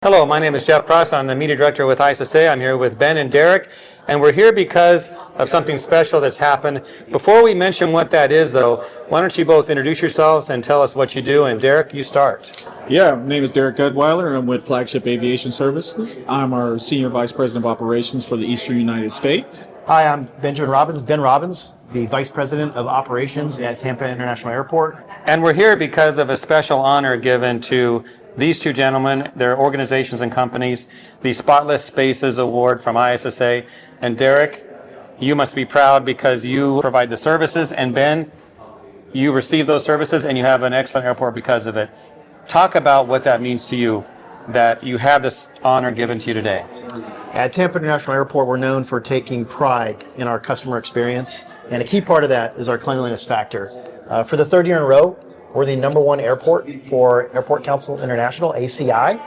Hello, my name is Jeff Cross. I'm the media director with ISSA. I'm here with Ben and Derrick, and we're here because of something special that's happened. Before we mention what that is, though, why don't you both introduce yourselves and tell us what you do? And Derrick, you start. Yeah, my name is Derrick Deadwiler, and I'm with Flagship Aviation Services. I'm our Senior Vice President of Operations for the Eastern United States. Hi, I'm Ben Robins, the Vice President of Operations at Tampa International Airport. And we're here because of a special honor given to these two gentlemen, their organizations and companies, the Spotless Spaces Award from ISSA. And Derrick, you must be proud because you provide the services, and Ben, you receive those services and you have an excellent airport because of it. Talk about what that means to you, that you have this honor given to you today. At Tampa International Airport, we're known for taking pride in our customer experience, and a key part of that is our cleanliness factor. For the third year in a row, we're the #1 airport for Airport Council International, ACI,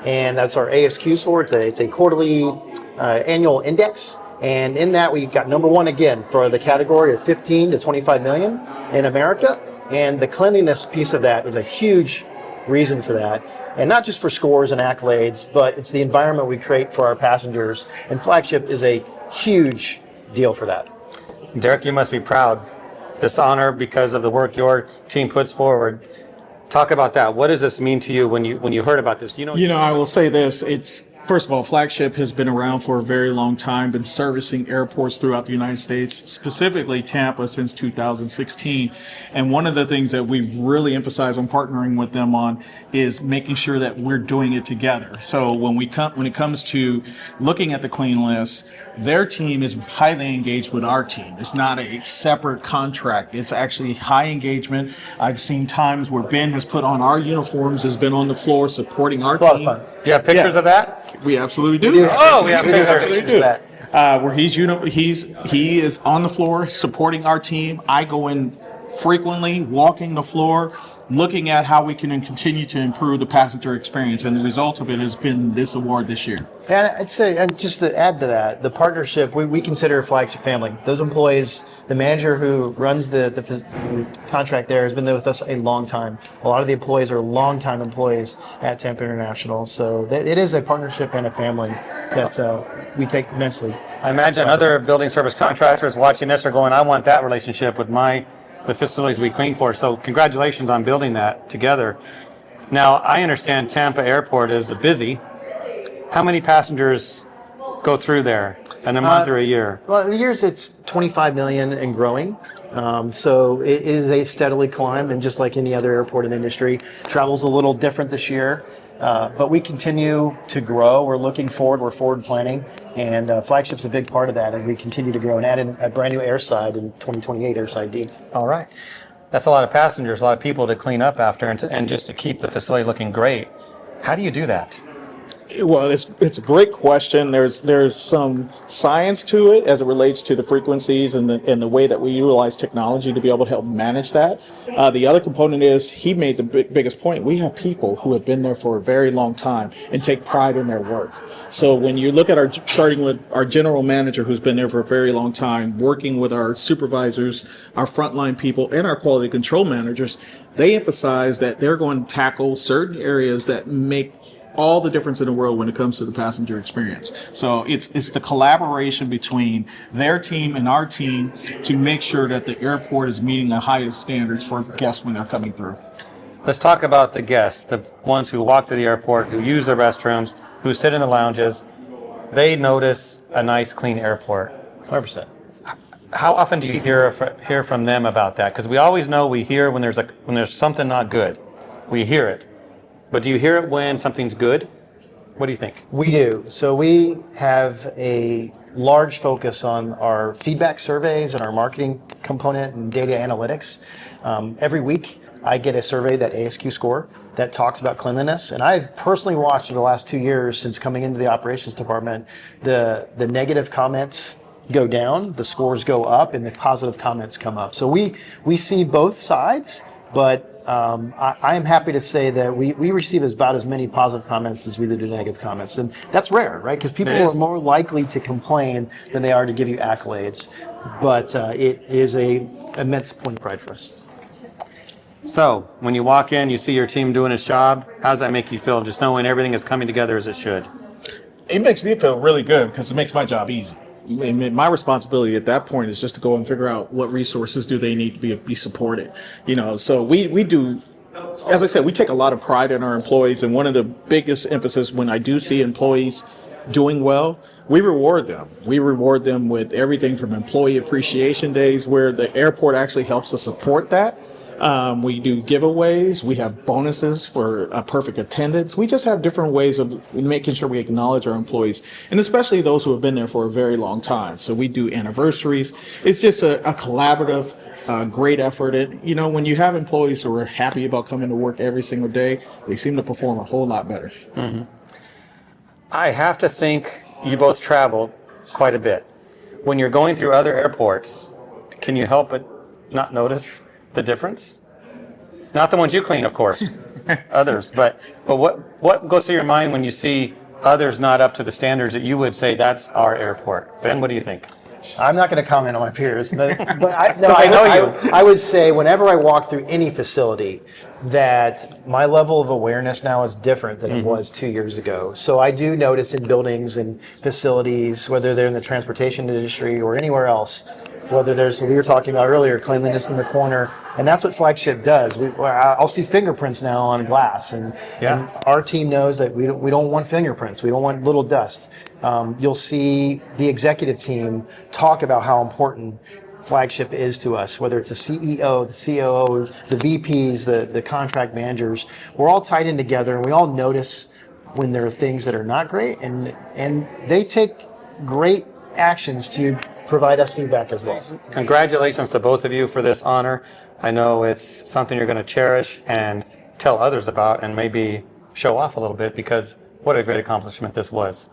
and that's our ASQ score. It's a quarterly annual index, and in that we got #1 again for the category of 15 to 25 million in America, and the cleanliness piece of that is a huge reason for that, and not just for scores and accolades, but it's the environment we create for our passengers, and Flagship is a huge deal for that. Derrick, you must be proud. This honor because of the work your team puts forward. Talk about that. What does this mean to you when you heard about this? I will say this. First of all, Flagship has been around for a very long time, been servicing airports throughout the United States, specifically Tampa, since 2016. And one of the things that we've really emphasized on partnering with them on is making sure that we're doing it together. So when it comes to looking at the cleanliness, their team is highly engaged with our team. It's not a separate contract. It's actually high engagement. I've seen times where Ben has put on our uniforms, has been on the floor supporting our team. It's a lot of fun. Do you have pictures of that? We absolutely do. We do have pictures of that. Where he is on the floor supporting our team. I go in frequently, walking the floor, looking at how we can continue to improve the passenger experience, and the result of it has been this award this year. And I'd say, and just to add to that, the partnership, we consider a Flagship family. Those employees, the manager who runs the contract there has been there with us a long time. A lot of the employees are long-time employees at Tampa International. So it is a partnership and a family that we take immensely. I imagine other building service contractors watching this are going, I want that relationship with the facilities we clean for. So congratulations on building that together. Now, I understand Tampa Airport is busy. How many passengers go through there in a month or a year? Well, in the years it's 25 million and growing. So it is a steadily climb, and just like any other airport in the industry, travel's a little different this year. But we continue to grow. We're looking forward. We're forward planning, and Flagship's a big part of that as we continue to grow and add in a brand new airside in 2028, airside D. All right. That's a lot of passengers, a lot of people to clean up after, and just to keep the facility looking great. How do you do that? Well, it's a great question. There's some science to it as it relates to the frequencies and the way that we utilize technology to be able to help manage that. The other component is he made the biggest point. We have people who have been there for a very long time and take pride in their work. So when you look at starting with our general manager who's been there for a very long time, working with our supervisors, our frontline people, and our quality control managers, they emphasize that they're going to tackle certain areas that make all the difference in the world when it comes to the passenger experience. So it's the collaboration between their team and our team to make sure that the airport is meeting the highest standards for guests when they're coming through. Let's talk about the guests, the ones who walk to the airport, who use the restrooms, who sit in the lounges. They notice a nice, clean airport. 100%. How often do you hear from them about that? Because we always know we hear when there's something not good. We hear it. But do you hear it when something's good? What do you think? We do. So we have a large focus on our feedback surveys and our marketing component and data analytics. Every week I get a survey, that ASQ score, that talks about cleanliness. And I've personally watched in the last 2 years since coming into the operations department, the negative comments go down, the scores go up, and the positive comments come up. So we see both sides. But I am happy to say that we receive about as many positive comments as we do negative comments. And that's rare, right? Because people are more likely to complain than they are to give you accolades. But it is an immense point of pride for us. So, when you walk in, you see your team doing its job. How does that make you feel, just knowing everything is coming together as it should? It makes me feel really good because it makes my job easy. My responsibility at that point is just to go and figure out what resources do they need to be supported. So we do, as I said, we take a lot of pride in our employees, and one of the biggest emphasis when I do see employees doing well, we reward them. We reward them with everything from employee appreciation days, where the airport actually helps to support that. We do giveaways. We have bonuses for a perfect attendance. We just have different ways of making sure we acknowledge our employees, and especially those who have been there for a very long time. So we do anniversaries. It's just a collaborative, great effort. And, when you have employees who are happy about coming to work every single day, they seem to perform a whole lot better. Mm-hmm. I have to think you both traveled quite a bit. When you're going through other airports, can you help but not notice the difference? Not the ones you clean, of course, others, but what goes through your mind when you see others not up to the standards that you would say that's our airport? Ben, what do you think? I'm not going to comment on my peers, but I would say whenever I walk through any facility that my level of awareness now is different than it was 2 years ago. So I do notice in buildings and facilities, whether they're in the transportation industry or anywhere else, whether there's, we were talking about earlier, cleanliness in the corner, and that's what Flagship does. I'll see fingerprints now on glass, and our team knows that we don't want fingerprints. We don't want little dust. You'll see the executive team talk about how important Flagship is to us, whether it's the CEO, the COO, the VPs, the contract managers. We're all tied in together, and we all notice when there are things that are not great, and they take great actions to provide us feedback as well. Congratulations to both of you for this honor. I know it's something you're going to cherish and tell others about, and maybe show off a little bit, because what a great accomplishment this was.